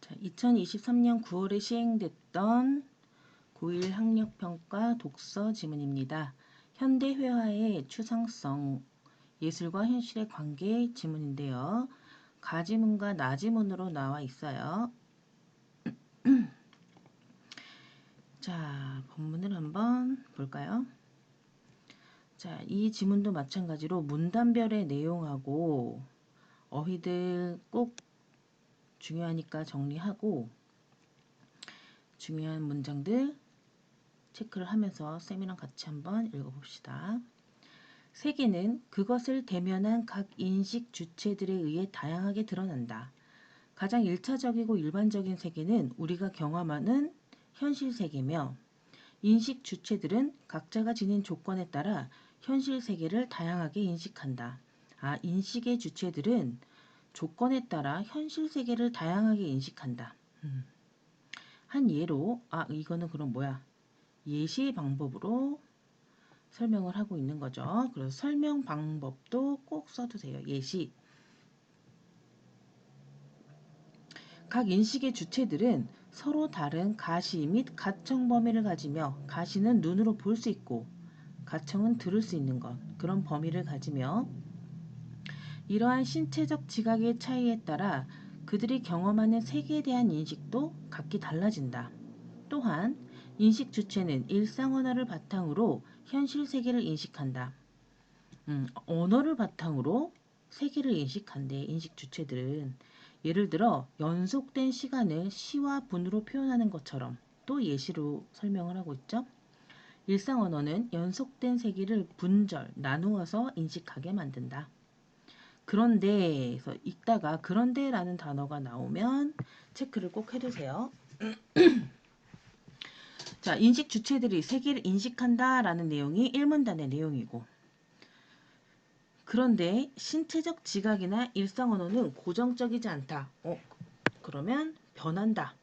자, 2023년 9월에 시행됐던 고1 학력평가 독서 지문입니다. 현대회화의 추상성, 예술과 현실의 관계 지문인데요. 가지문과 나지문으로 나와 있어요. 자, 본문을 한번 볼까요? 자, 이 지문도 마찬가지로 문단별의 내용하고 어휘들 꼭 중요하니까 정리하고 중요한 문장들 체크를 하면서 쌤이랑 같이 한번 읽어봅시다. 세계는 그것을 대면한 각 인식 주체들에 의해 다양하게 드러난다. 가장 1차적이고 일반적인 세계는 우리가 경험하는 현실 세계며 인식 주체들은 각자가 지닌 조건에 따라 현실 세계를 다양하게 인식한다. 인식의 주체들은 조건에 따라 현실 세계를 다양하게 인식한다. 한 예로, 이거는 그럼 뭐야? 예시 방법으로 설명을 하고 있는 거죠. 그래서 설명 방법도 꼭 써두세요. 예시. 각 인식의 주체들은 서로 다른 가시 및 가청 범위를 가지며 가시는 눈으로 볼 수 있고 가청은 들을 수 있는 것, 그런 범위를 가지며 이러한 신체적 지각의 차이에 따라 그들이 경험하는 세계에 대한 인식도 각기 달라진다. 또한 인식 주체는 일상 언어를 바탕으로 현실 세계를 인식한다. 언어를 바탕으로 세계를 인식한대. 인식 주체들은 예를 들어 연속된 시간을 시와 분으로 표현하는 것처럼 또 예시로 설명을 하고 있죠. 일상 언어는 연속된 세계를 분절, 나누어서 인식하게 만든다. 그런데에서 읽다가 그런데라는 단어가 나오면 체크를 꼭 해두세요. 자, 인식 주체들이 세계를 인식한다라는 내용이 1문단의 내용이고 그런데 신체적 지각이나 일상 언어는 고정적이지 않다. 그러면 변한다.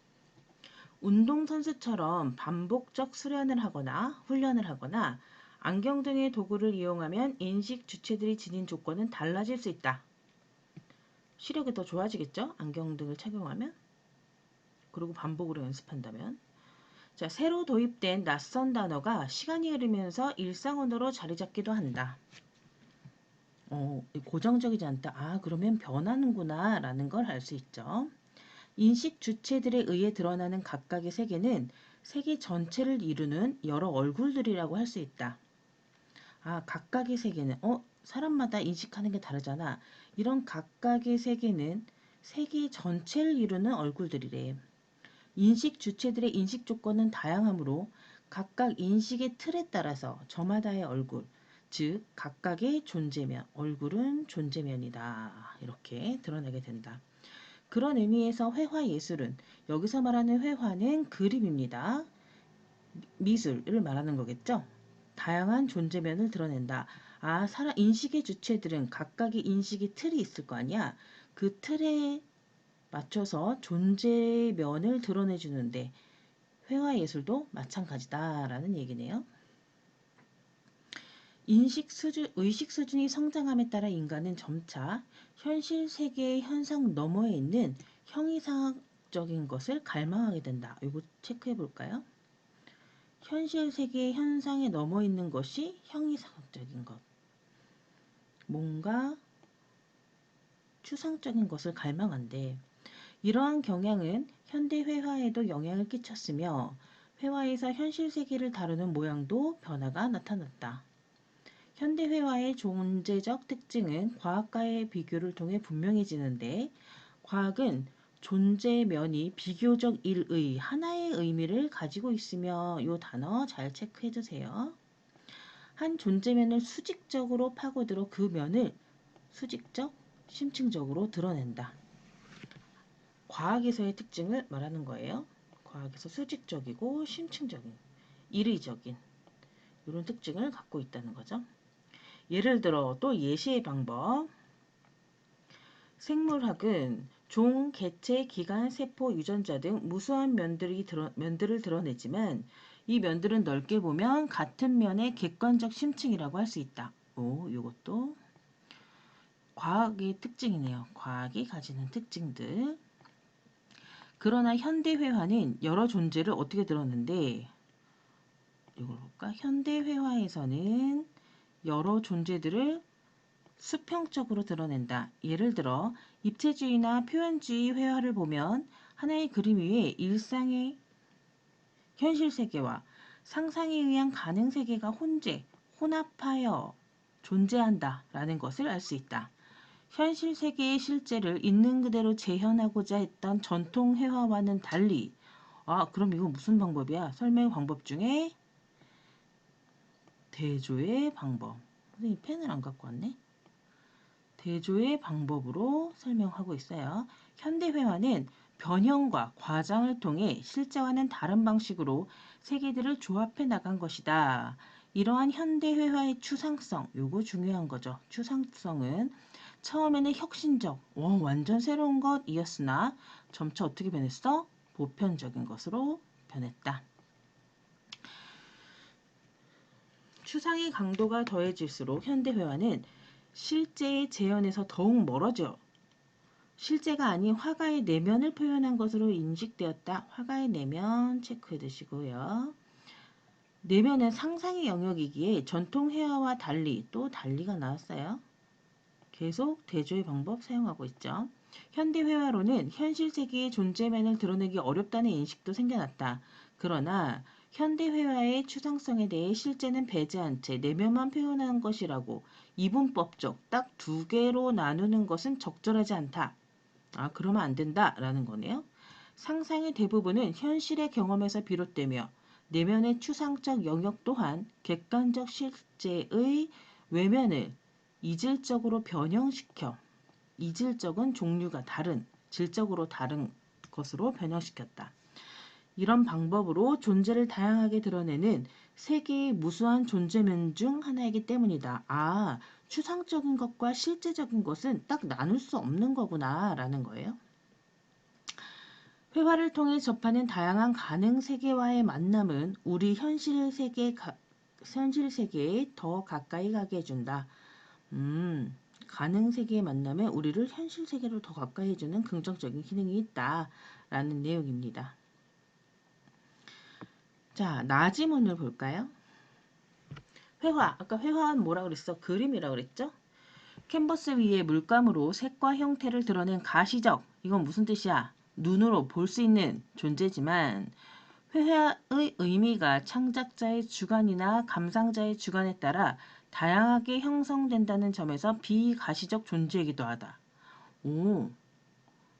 운동선수처럼 반복적 수련을 하거나 훈련을 하거나 안경 등의 도구를 이용하면 인식 주체들이 지닌 조건은 달라질 수 있다. 시력이 더 좋아지겠죠? 안경 등을 착용하면. 그리고 반복으로 연습한다면. 자, 새로 도입된 낯선 단어가 시간이 흐르면서 일상 언어로 자리 잡기도 한다. 고정적이지 않다. 그러면 변하는구나 라는 걸 알 수 있죠. 인식 주체들에 의해 드러나는 각각의 세계는 세계 전체를 이루는 여러 얼굴들이라고 할 수 있다. 각각의 세계는 사람마다 인식하는 게 다르잖아. 이런 각각의 세계는 세계 전체를 이루는 얼굴들이래. 인식 주체들의 인식 조건은 다양하므로 각각 인식의 틀에 따라서 저마다의 얼굴, 즉 각각의 존재면, 얼굴은 존재면이다. 이렇게 드러나게 된다. 그런 의미에서 회화 예술은 여기서 말하는 회화는 그림입니다. 미술을 말하는 거겠죠. 다양한 존재면을 드러낸다. 인식의 주체들은 각각의 인식의 틀이 있을 거 아니야. 그 틀에 맞춰서 존재면을 드러내주는데 회화 예술도 마찬가지다라는 얘기네요. 의식 수준이 성장함에 따라 인간은 점차 현실 세계의 현상 너머에 있는 형이상학적인 것을 갈망하게 된다. 이거 체크해 볼까요? 현실 세계의 현상에 넘어 있는 것이 형이상학적인 것. 뭔가 추상적인 것을 갈망한대. 이러한 경향은 현대 회화에도 영향을 끼쳤으며 회화에서 현실 세계를 다루는 모양도 변화가 나타났다. 현대 회화의 존재적 특징은 과학과의 비교를 통해 분명해지는데 과학은 존재면이 비교적 일의 하나의 의미를 가지고 있으며 이 단어 잘 체크해 주세요. 한 존재면을 수직적으로 파고들어 그 면을 수직적, 심층적으로 드러낸다. 과학에서의 특징을 말하는 거예요. 과학에서 수직적이고 심층적인, 일의적인 이런 특징을 갖고 있다는 거죠. 예를 들어 또 예시의 방법. 생물학은 종, 개체, 기관, 세포, 유전자 등 무수한 면들을 드러내지만 이 면들은 넓게 보면 같은 면의 객관적 심층이라고 할 수 있다. 이것도 과학의 특징이네요. 과학이 가지는 특징들. 그러나 현대회화는 여러 존재를 어떻게 드러내는데, 이걸 볼까? 현대회화에서는 여러 존재들을 수평적으로 드러낸다. 예를 들어 입체주의나 표현주의 회화를 보면 하나의 그림 위에 일상의 현실 세계와 상상에 의한 가능 세계가 혼합하여 존재한다 라는 것을 알 수 있다. 현실 세계의 실제를 있는 그대로 재현하고자 했던 전통 회화와는 달리, 그럼 이거 무슨 방법이야? 설명 방법 중에 대조의 방법. 선생님 펜을 안 갖고 왔네? 대조의 방법으로 설명하고 있어요. 현대회화는 변형과 과장을 통해 실제와는 다른 방식으로 세계들을 조합해 나간 것이다. 이러한 현대회화의 추상성, 요거 중요한 거죠. 추상성은 처음에는 혁신적, 완전 새로운 것이었으나 점차 어떻게 변했어? 보편적인 것으로 변했다. 추상의 강도가 더해질수록 현대회화는 실제의 재현에서 더욱 멀어져 실제가 아닌 화가의 내면을 표현한 것으로 인식되었다. 화가의 내면 체크해 두시고요. 내면은 상상의 영역이기에 전통 회화와 달리 또 달리가 나왔어요. 계속 대조의 방법 사용하고 있죠. 현대 회화로는 현실 세계의 존재면을 드러내기 어렵다는 인식도 생겨났다. 그러나 현대 회화의 추상성에 대해 실제는 배제한 채 내면만 표현한 것이라고 이분법적 딱 두 개로 나누는 것은 적절하지 않다. 그러면 안 된다라는 거네요. 상상의 대부분은 현실의 경험에서 비롯되며 내면의 추상적 영역 또한 객관적 실제의 외면을 이질적으로 변형시켜 이질적은 종류가 다른 질적으로 다른 것으로 변형시켰다. 이런 방법으로 존재를 다양하게 드러내는 세계의 무수한 존재면 중 하나이기 때문이다. 추상적인 것과 실제적인 것은 딱 나눌 수 없는 거구나 라는 거예요. 회화를 통해 접하는 다양한 가능 세계와의 만남은 우리 현실 세계에 더 가까이 가게 해준다. 가능 세계의 만남에 우리를 현실 세계로 더 가까이 해주는 긍정적인 기능이 있다라는 내용입니다. 자, 나지문을 볼까요? 회화, 아까 회화는 뭐라 그랬어? 그림이라 그랬죠? 캔버스 위에 물감으로 색과 형태를 드러낸 가시적, 이건 무슨 뜻이야? 눈으로 볼 수 있는 존재지만 회화의 의미가 창작자의 주관이나 감상자의 주관에 따라 다양하게 형성된다는 점에서 비가시적 존재이기도 하다.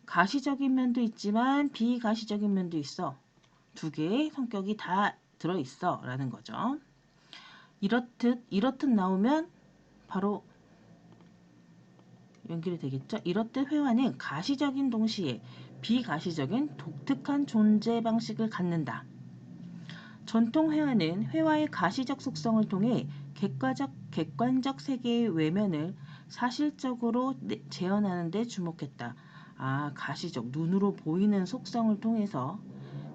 가시적인 면도 있지만 비가시적인 면도 있어. 두 개의 성격이 다 들어있어 라는 거죠. 이렇듯 나오면 바로 연결이 되겠죠. 이렇듯 회화는 가시적인 동시에 비가시적인 독특한 존재 방식을 갖는다. 전통 회화는 회화의 가시적 속성을 통해 객관적 세계의 외면을 사실적으로 재현하는 데 주목했다. 가시적, 눈으로 보이는 속성을 통해서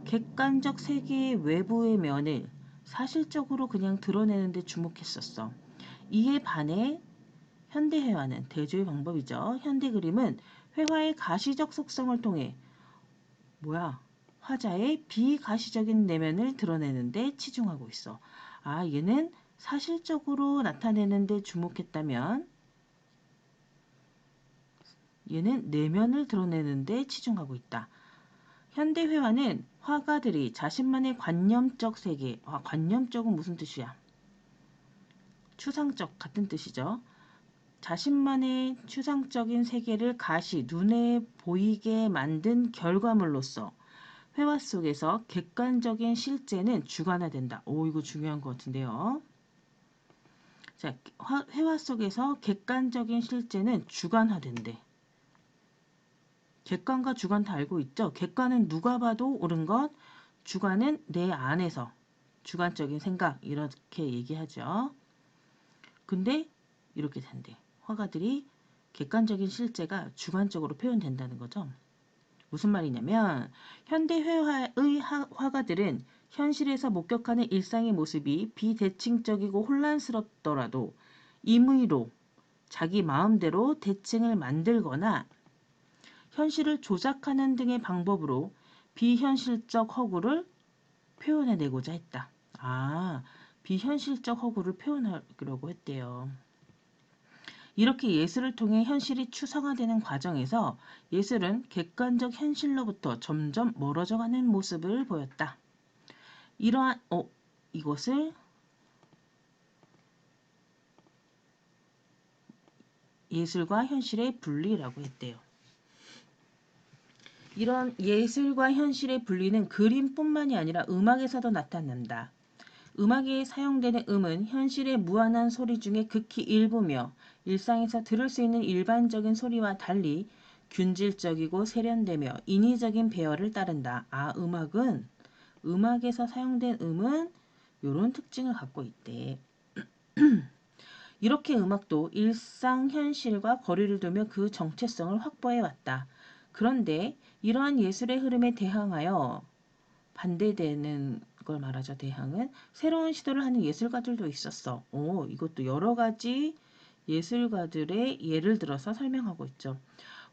객관적 세계의 외부의 면을 사실적으로 그냥 드러내는 데 주목했었어. 이에 반해 현대회화는 대조의 방법이죠. 현대그림은 회화의 가시적 속성을 통해 화자의 비가시적인 내면을 드러내는 데 치중하고 있어. 얘는 사실적으로 나타내는 데 주목했다면 얘는 내면을 드러내는 데 치중하고 있다. 현대회화는 화가들이 자신만의 관념적 세계, 관념적은 무슨 뜻이야? 추상적 같은 뜻이죠. 자신만의 추상적인 세계를 눈에 보이게 만든 결과물로서 회화 속에서 객관적인 실제는 주관화된다. 이거 중요한 것 같은데요. 자, 회화 속에서 객관적인 실제는 주관화된대. 객관과 주관 다 알고 있죠? 객관은 누가 봐도 옳은 것, 주관은 내 안에서 주관적인 생각 이렇게 얘기하죠. 근데 이렇게 된대. 화가들이 객관적인 실제가 주관적으로 표현된다는 거죠. 무슨 말이냐면 현대 회화의 화가들은 현실에서 목격하는 일상의 모습이 비대칭적이고 혼란스럽더라도 임의로 자기 마음대로 대칭을 만들거나 현실을 조작하는 등의 방법으로 비현실적 허구를 표현해내고자 했다. 비현실적 허구를 표현하려고 했대요. 이렇게 예술을 통해 현실이 추상화되는 과정에서 예술은 객관적 현실로부터 점점 멀어져가는 모습을 보였다. 이러한 이것을 예술과 현실의 분리라고 했대요. 이런 예술과 현실의 분리는 그림뿐만이 아니라 음악에서도 나타난다. 음악에 사용되는 음은 현실의 무한한 소리 중에 극히 일부며 일상에서 들을 수 있는 일반적인 소리와 달리 균질적이고 세련되며 인위적인 배열을 따른다. 음악에서 사용된 음은 이런 특징을 갖고 있대. 이렇게 음악도 일상 현실과 거리를 두며 그 정체성을 확보해 왔다. 그런데 이러한 예술의 흐름에 대항하여 반대되는 걸 말하죠. 대항은 새로운 시도를 하는 예술가들도 있었어. 이것도 여러 가지 예술가들의 예를 들어서 설명하고 있죠.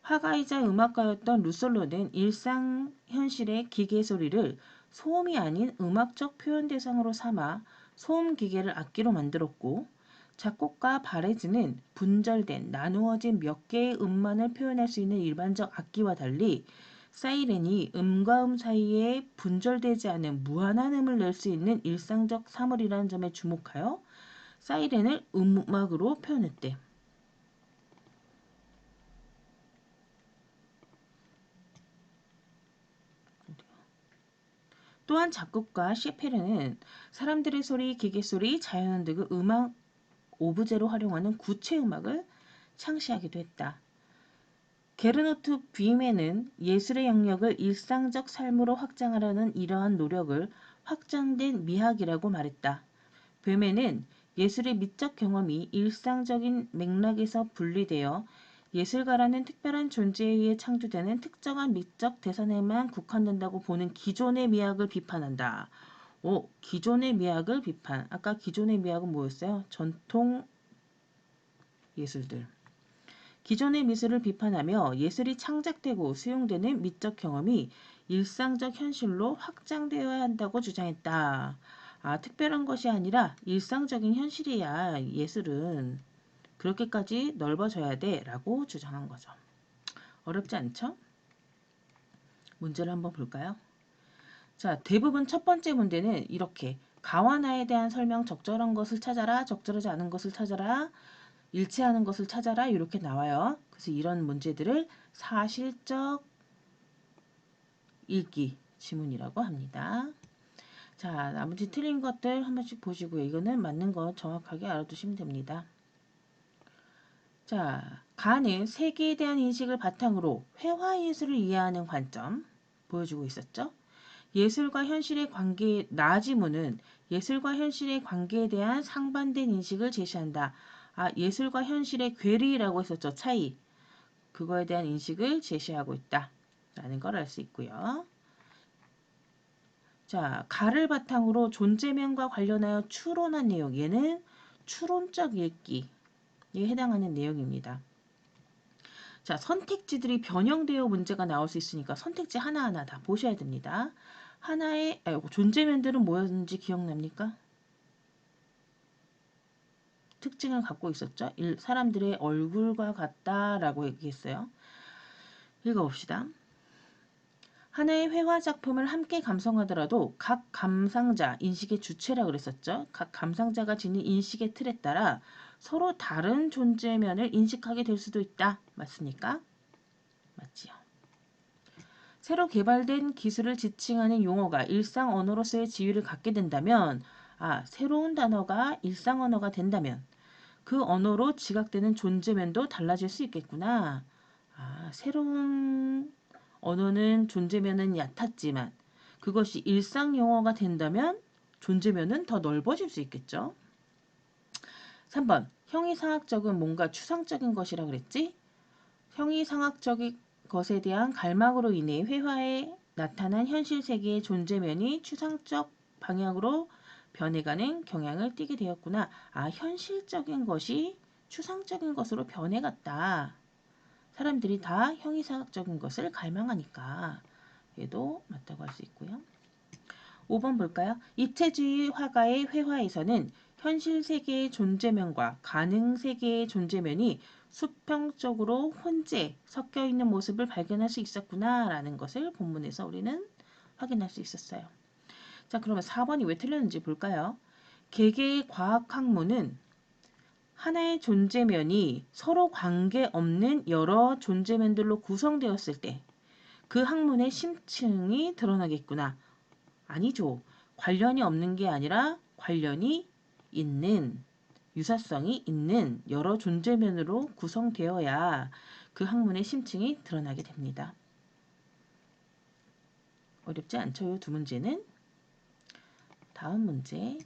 화가이자 음악가였던 루솔로는 일상 현실의 기계 소리를 소음이 아닌 음악적 표현 대상으로 삼아 소음 기계를 악기로 만들었고, 작곡가 바레즈는 분절된 나누어진 몇 개의 음만을 표현할 수 있는 일반적 악기와 달리 사이렌이 음과 음 사이에 분절되지 않은 무한한 음을 낼 수 있는 일상적 사물이라는 점에 주목하여 사이렌을 음악으로 표현했대. 또한 작곡가 셰페르는 사람들의 소리, 기계 소리, 자연 등을 음악 오브제로 활용하는 구체 음악을 창시하기도 했다. 게르노트 뷔메는 예술의 영역을 일상적 삶으로 확장하려는 이러한 노력을 확장된 미학이라고 말했다. 뷔메는 예술의 미적 경험이 일상적인 맥락에서 분리되어 예술가라는 특별한 존재에 의해 창조되는 특정한 미적 대상에만 국한된다고 보는 기존의 미학을 비판한다. 기존의 미학을 비판. 아까 기존의 미학은 뭐였어요? 전통 예술들. 기존의 미술을 비판하며 예술이 창작되고 수용되는 미적 경험이 일상적 현실로 확장되어야 한다고 주장했다. 특별한 것이 아니라 일상적인 현실이야. 예술은 그렇게까지 넓어져야 돼 라고 주장한 거죠. 어렵지 않죠? 문제를 한번 볼까요? 자, 대부분 첫 번째 문제는 이렇게 가와나에 대한 설명 적절한 것을 찾아라, 적절하지 않은 것을 찾아라, 일치하는 것을 찾아라 이렇게 나와요. 그래서 이런 문제들을 사실적 읽기 지문이라고 합니다. 자, 나머지 틀린 것들 한 번씩 보시고요. 이거는 맞는 거 정확하게 알아두시면 됩니다. 자, 가는 세계에 대한 인식을 바탕으로 회화예술을 이해하는 관점 보여주고 있었죠. 예술과 현실의 관계, 나지문은 예술과 현실의 관계에 대한 상반된 인식을 제시한다. 예술과 현실의 괴리라고 했었죠. 차이. 그거에 대한 인식을 제시하고 있다. 라는 걸 알 수 있고요. 자, 가를 바탕으로 존재면과 관련하여 추론한 내용. 얘는 추론적 읽기에 해당하는 내용입니다. 자, 선택지들이 변형되어 문제가 나올 수 있으니까 선택지 하나하나 다 보셔야 됩니다. 하나의 존재면들은 뭐였는지 기억납니까? 특징을 갖고 있었죠. 사람들의 얼굴과 같다라고 얘기했어요. 읽어봅시다. 하나의 회화 작품을 함께 감상하더라도 각 감상자, 인식의 주체라고 그랬었죠. 각 감상자가 지닌 인식의 틀에 따라 서로 다른 존재면을 인식하게 될 수도 있다. 맞습니까? 맞지요. 새로 개발된 기술을 지칭하는 용어가 일상 언어로서의 지위를 갖게 된다면, 새로운 단어가 일상 언어가 된다면 그 언어로 지각되는 존재면도 달라질 수 있겠구나. 새로운 언어는 존재면은 얕았지만 그것이 일상 용어가 된다면 존재면은 더 넓어질 수 있겠죠. 3번. 형이상학적은 뭔가 추상적인 것이라 그랬지? 형이상학적인 것에 대한 갈망으로 인해 회화에 나타난 현실 세계의 존재면이 추상적 방향으로 변해가는 경향을 띠게 되었구나. 현실적인 것이 추상적인 것으로 변해갔다. 사람들이 다 형이상학적인 것을 갈망하니까 얘도 맞다고 할 수 있고요. 5번 볼까요? 입체주의 화가의 회화에서는 현실 세계의 존재면과 가능 세계의 존재면이 수평적으로 혼재, 섞여 있는 모습을 발견할 수 있었구나라는 것을 본문에서 우리는 확인할 수 있었어요. 자, 그러면 4번이 왜 틀렸는지 볼까요? 개개의 과학 학문은 하나의 존재면이 서로 관계없는 여러 존재면들로 구성되었을 때 그 학문의 심층이 드러나겠구나. 아니죠. 관련이 없는 게 아니라 관련이 있는, 유사성이 있는 여러 존재면으로 구성되어야 그 학문의 심층이 드러나게 됩니다. 어렵지 않죠? 이 두 문제는. 다음 문제.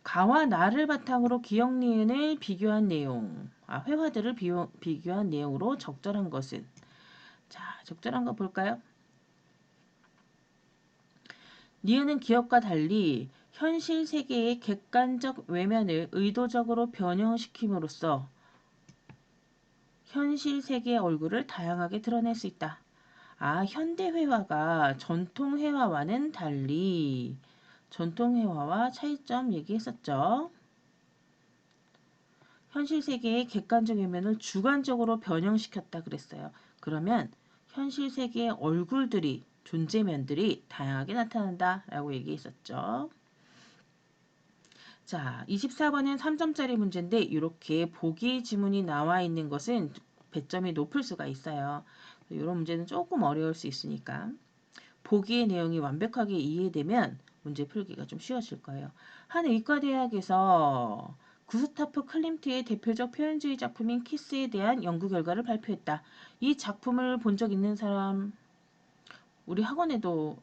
가와 나를 바탕으로 기억 니은을 비교한 내용. 회화들을 비교한 내용으로 적절한 것은? 자, 적절한 거 볼까요? 니은은 기억과 달리 현실 세계의 객관적 외면을 의도적으로 변형시킴으로써 현실 세계의 얼굴을 다양하게 드러낼 수 있다. 현대 회화가 전통 회화와는 달리 전통 회화와 차이점 얘기했었죠. 현실 세계의 객관적 외면을 주관적으로 변형시켰다 그랬어요. 그러면 현실 세계의 얼굴들이 존재면들이 다양하게 나타난다라고 얘기했었죠. 자, 24번은 3점짜리 문제인데 이렇게 보기 지문이 나와 있는 것은 배점이 높을 수가 있어요. 이런 문제는 조금 어려울 수 있으니까 보기의 내용이 완벽하게 이해되면 문제 풀기가 좀 쉬워질 거예요. 한 의과대학에서 구스타프 클림트의 대표적 표현주의 작품인 키스에 대한 연구 결과를 발표했다. 이 작품을 본 적 있는 사람, 우리 학원에도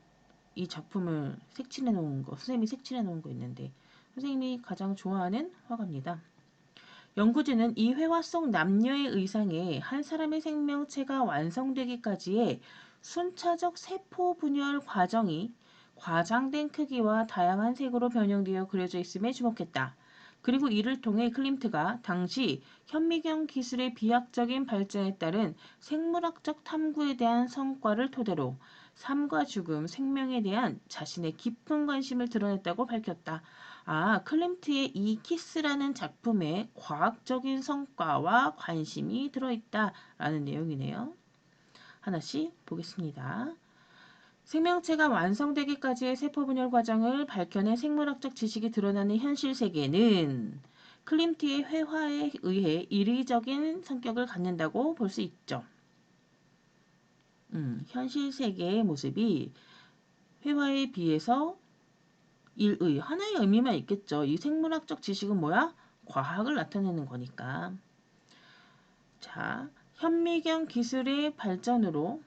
이 작품을 색칠해 놓은 거, 선생님이 색칠해 놓은 거 있는데 선생님이 가장 좋아하는 화가입니다. 연구진은 이 회화 속 남녀의 의상에 한 사람의 생명체가 완성되기까지의 순차적 세포 분열 과정이 과장된 크기와 다양한 색으로 변형되어 그려져 있음에 주목했다. 그리고 이를 통해 클림트가 당시 현미경 기술의 비약적인 발전에 따른 생물학적 탐구에 대한 성과를 토대로 삶과 죽음, 생명에 대한 자신의 깊은 관심을 드러냈다고 밝혔다. 클림트의 이 키스라는 작품에 과학적인 성과와 관심이 들어있다라는 내용이네요. 하나씩 보겠습니다. 생명체가 완성되기까지의 세포 분열 과정을 밝혀낸 생물학적 지식이 드러나는 현실 세계는 클림트의 회화에 의해 이례적인 성격을 갖는다고 볼 수 있죠. 현실 세계의 모습이 회화에 비해서 일의 하나의 의미만 있겠죠. 이 생물학적 지식은 뭐야? 과학을 나타내는 거니까. 자, 현미경 기술의 발전으로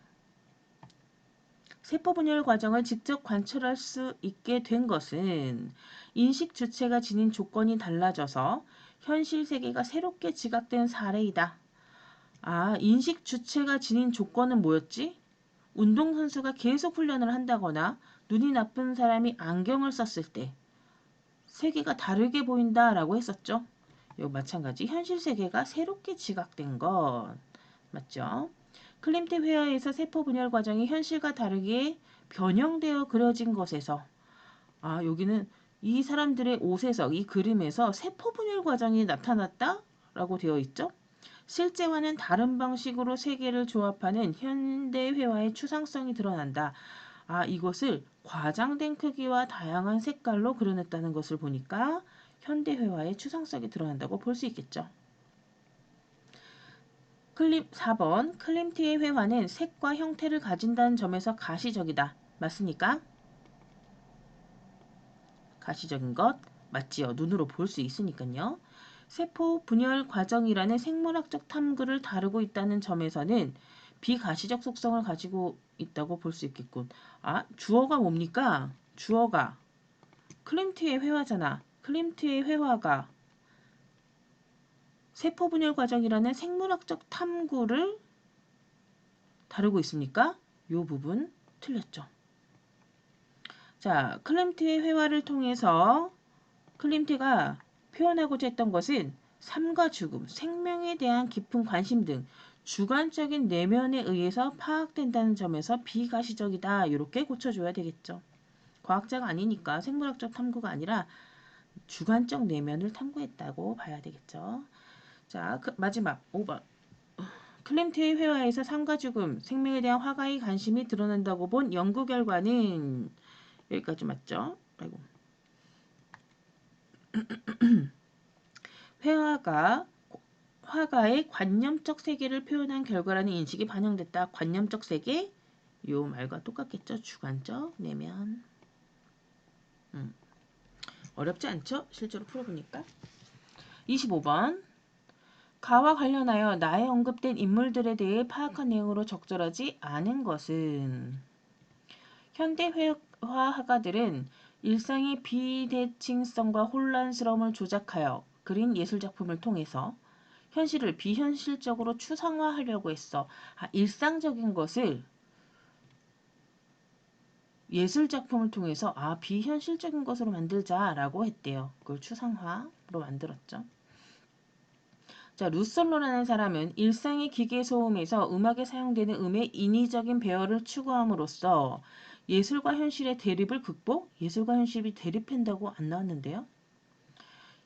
세포 분열 과정을 직접 관찰할 수 있게 된 것은 인식 주체가 지닌 조건이 달라져서 현실 세계가 새롭게 지각된 사례이다. 인식 주체가 지닌 조건은 뭐였지? 운동선수가 계속 훈련을 한다거나 눈이 나쁜 사람이 안경을 썼을 때 세계가 다르게 보인다라고 했었죠. 이거 마찬가지 현실 세계가 새롭게 지각된 것 맞죠? 클림트 회화에서 세포 분열 과정이 현실과 다르게 변형되어 그려진 것에서 여기는 이 사람들의 옷에서 이 그림에서 세포 분열 과정이 나타났다라고 되어 있죠. 실제와는 다른 방식으로 세계를 조합하는 현대 회화의 추상성이 드러난다. 이것을 과장된 크기와 다양한 색깔로 그려냈다는 것을 보니까 현대 회화의 추상성이 드러난다고 볼 수 있겠죠. 4번 클림트의 회화는 색과 형태를 가진다는 점에서 가시적이다. 맞습니까? 가시적인 것 맞지요. 눈으로 볼 수 있으니까요. 세포 분열 과정이라는 생물학적 탐구를 다루고 있다는 점에서는 비가시적 속성을 가지고 있다고 볼 수 있겠군. 주어가 뭡니까? 주어가 클림트의 회화잖아. 클림트의 회화가 세포 분열 과정이라는 생물학적 탐구를 다루고 있습니까? 이 부분 틀렸죠. 자, 클림트의 회화를 통해서 클림트가 표현하고자 했던 것은 삶과 죽음, 생명에 대한 깊은 관심 등 주관적인 내면에 의해서 파악된다는 점에서 비가시적이다. 이렇게 고쳐줘야 되겠죠. 과학자가 아니니까 생물학적 탐구가 아니라 주관적 내면을 탐구했다고 봐야 되겠죠. 자, 마지막 5번. 클림트의 회화에서 삶과 죽음, 생명에 대한 화가의 관심이 드러난다고 본 연구 결과는 여기까지 맞죠? 아이고. 화가의 관념적 세계를 표현한 결과라는 인식이 반영됐다. 관념적 세계? 요 말과 똑같겠죠? 주관적 내면. 어렵지 않죠? 실제로 풀어보니까. 25번. 가와 관련하여 나에 언급된 인물들에 대해 파악한 내용으로 적절하지 않은 것은 현대 회화가들은 일상의 비대칭성과 혼란스러움을 조작하여 그린 예술작품을 통해서 현실을 비현실적으로 추상화하려고 했어. 일상적인 것을 예술작품을 통해서 비현실적인 것으로 만들자라고 했대요. 그걸 추상화로 만들었죠. 자, 루솔로라는 사람은 일상의 기계 소음에서 음악에 사용되는 음의 인위적인 배열을 추구함으로써 예술과 현실의 대립을 예술과 현실이 대립한다고 안 나왔는데요.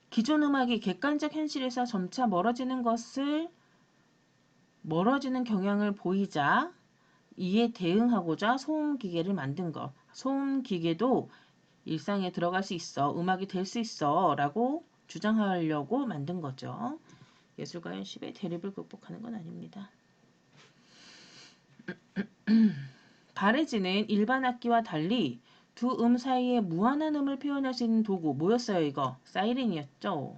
기존 음악이 객관적 현실에서 점차 멀어지는 경향을 보이자 이에 대응하고자 소음 기계를 만든 것. 소음 기계도 일상에 들어갈 수 있어, 음악이 될 수 있어 라고 주장하려고 만든 거죠. 예술과 현실의 대립을 극복하는 건 아닙니다. 바레즈는 일반 악기와 달리 두 음 사이에 무한한 음을 표현할 수 있는 도구 뭐였어요 이거? 사이렌이었죠.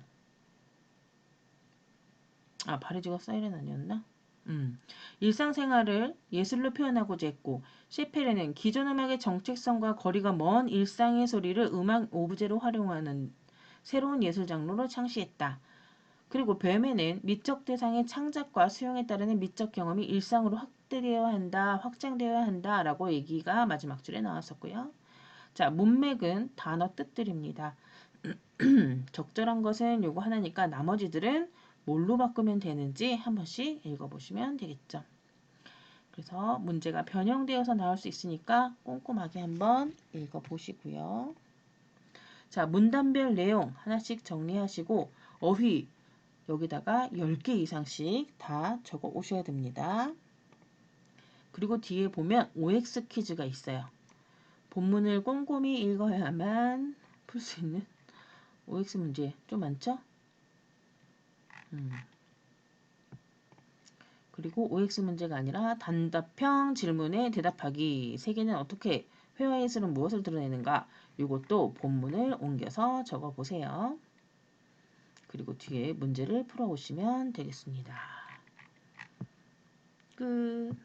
바레즈가 사이렌 아니었나? 일상생활을 예술로 표현하고자 했고 셰페레는 기존 음악의 정체성과 거리가 먼 일상의 소리를 음악 오브제로 활용하는 새로운 예술 장르로 창시했다. 그리고 벨메는 미적 대상의 창작과 수용에 따르는 미적 경험이 일상으로 확장되어야 한다 라고 얘기가 마지막 줄에 나왔었고요. 자, 문맥은 단어 뜻들입니다. 적절한 것은 요거 하나니까 나머지들은 뭘로 바꾸면 되는지 한 번씩 읽어보시면 되겠죠. 그래서 문제가 변형되어서 나올 수 있으니까 꼼꼼하게 한번 읽어보시고요. 자, 문단별 내용 하나씩 정리하시고 어휘 여기다가 10개 이상씩 다 적어 오셔야 됩니다. 그리고 뒤에 보면 OX 퀴즈가 있어요. 본문을 꼼꼼히 읽어야만 풀 수 있는 OX 문제 좀 많죠? 그리고 OX 문제가 아니라 단답형 질문에 대답하기. 세계는 어떻게 회화 예술은 무엇을 드러내는가? 이것도 본문을 옮겨서 적어보세요. 그리고 뒤에 문제를 풀어오시면 되겠습니다. 끝.